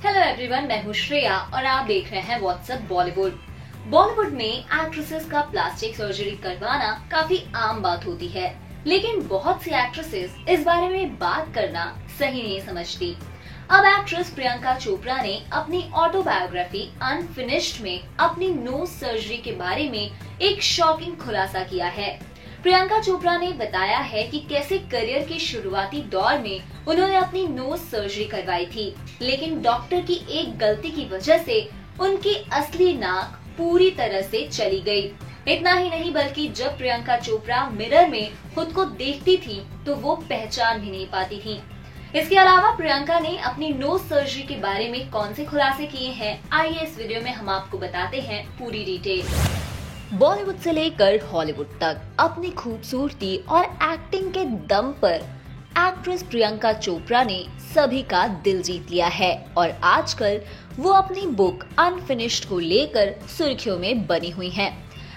Hello everyone, मैं हूँ श्रेया और आप देख रहे हैं व्हाट्सएप बॉलीवुड। बॉलीवुड में एक्ट्रेसेस का प्लास्टिक सर्जरी करवाना काफी आम बात होती है, लेकिन बहुत सी एक्ट्रेसेस इस बारे में बात करना सही नहीं समझती। अब एक्ट्रेस प्रियंका चोपड़ा ने अपनी ऑटोबायोग्राफी अनफिनिश्ड में अपनी नोज सर्जरी के बारे में एक शॉकिंग खुलासा किया है। प्रियंका चोपड़ा ने बताया है कि कैसे करियर के शुरुआती दौर में उन्होंने अपनी नोज सर्जरी करवाई थी, लेकिन डॉक्टर की एक गलती की वजह से उनकी असली नाक पूरी तरह से चली गई। इतना ही नहीं बल्कि जब प्रियंका चोपड़ा मिरर में खुद को देखती थी तो वो पहचान भी नहीं पाती थी। इसके अलावा प्रियंका ने अपनी नोज सर्जरी के बारे में कौन से खुलासे किए हैं, आइए इस वीडियो में हम आपको बताते हैं पूरी डिटेल। बॉलीवुड से लेकर हॉलीवुड तक अपनी खूबसूरती और एक्टिंग के दम पर एक्ट्रेस प्रियंका चोपड़ा ने सभी का दिल जीत लिया है और आजकल वो अपनी बुक अनफिनिश्ड को लेकर सुर्खियों में बनी हुई हैं।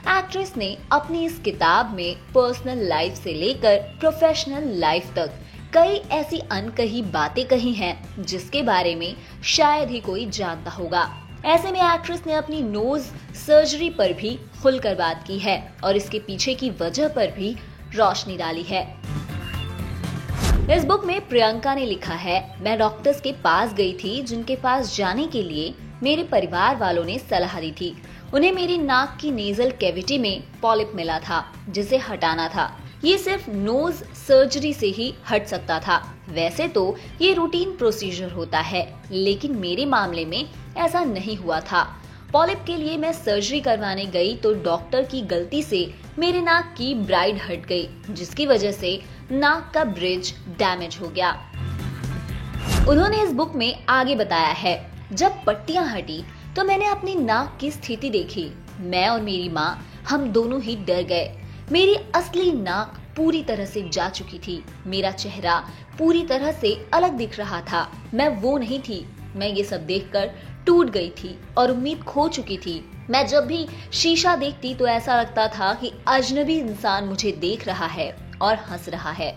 एक्ट्रेस ने अपनी इस किताब में पर्सनल लाइफ से लेकर प्रोफेशनल लाइफ तक कई ऐसी अनकही बातें कही हैं जिसके बारे में शायद ही कोई जानता होगा। ऐसे में एक्ट्रेस ने अपनी नोज सर्जरी पर भी खुलकर बात की है और इसके पीछे की वजह पर भी रोशनी डाली है। इस बुक में प्रियंका ने लिखा है, मैं डॉक्टर्स के पास गई थी जिनके पास जाने के लिए मेरे परिवार वालों ने सलाह दी थी। उन्हें मेरी नाक की नेजल कैविटी में पॉलिप मिला था जिसे हटाना था। ये सिर्फ नोज सर्जरी से ही हट सकता था। वैसे तो ये रूटीन प्रोसीजर होता है, लेकिन मेरे मामले में ऐसा नहीं हुआ था। पॉलिप के लिए मैं सर्जरी करवाने गई तो डॉक्टर की गलती से मेरे नाक की ब्राइड हट गई, जिसकी वजह से नाक का ब्रिज डैमेज हो गया। उन्होंने इस बुक में आगे बताया है, जब पट्टियां हटी तो मैंने अपनी नाक की स्थिति देखी। मैं और मेरी माँ, हम दोनों ही डर गए। मेरी असली नाक पूरी तरह से जा चुकी थी। मेरा चेहरा पूरी तरह से अलग दिख रहा था। मैं वो नहीं थी। मैं ये सब देखकर टूट गई थी और उम्मीद खो चुकी थी। मैं जब भी शीशा देखती तो ऐसा लगता था कि अजनबी इंसान मुझे देख रहा है और हंस रहा है।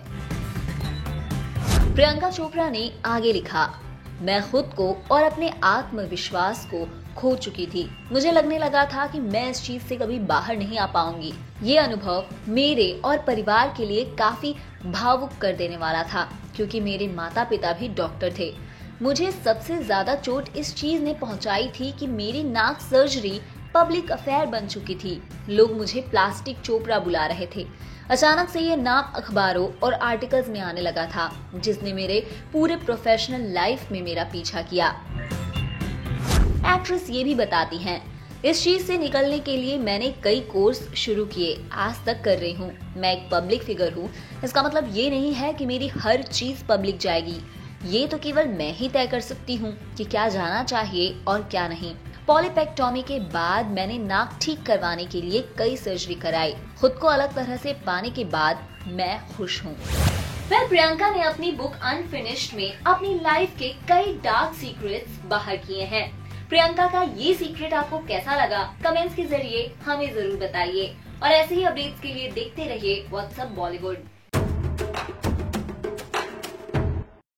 प्रियंका चोपड़ा ने आगे लिखा, मैं खुद को और अपने आत्मविश्वास को खो चुकी थी। मुझे लगने लगा था कि मैं इस चीज से कभी बाहर नहीं आ पाऊंगी। ये अनुभव मेरे और परिवार के लिए काफी भावुक कर देने वाला था, क्योंकि मेरे माता पिता भी डॉक्टर थे। मुझे सबसे ज्यादा चोट इस चीज ने पहुंचाई थी कि मेरी नाक सर्जरी पब्लिक अफेयर बन चुकी थी। लोग मुझे प्लास्टिक चोपड़ा बुला रहे थे। अचानक से ये नाम अखबारों और आर्टिकल्स में आने लगा था, जिसने मेरे पूरे प्रोफेशनल लाइफ में मेरा पीछा किया। एक्ट्रेस ये भी बताती हैं, इस चीज से निकलने के लिए मैंने कई कोर्स शुरू किए, आज तक कर रही हूँ। मैं एक पब्लिक फिगर हूँ। इसका मतलब ये नहीं है कि मेरी हर चीज पब्लिक जाएगी। ये तो केवल मैं ही तय कर सकती हूँ कि क्या जाना चाहिए और क्या नहीं। पॉलिपेक्टोमी के बाद मैंने नाक ठीक करवाने के लिए कई सर्जरी कराई। खुद को अलग तरह से पाने के बाद मैं खुश हूँ। प्रियंका ने अपनी बुक अनफिनिश्ड में अपनी लाइफ के कई डार्क सीक्रेट्स बाहर किए हैं। प्रियंका का ये सीक्रेट आपको कैसा लगा, कमेंट्स के जरिए हमें जरूर बताइए और ऐसे ही अपडेट्स के लिए देखते रहिए व्हाट्सएप बॉलीवुड।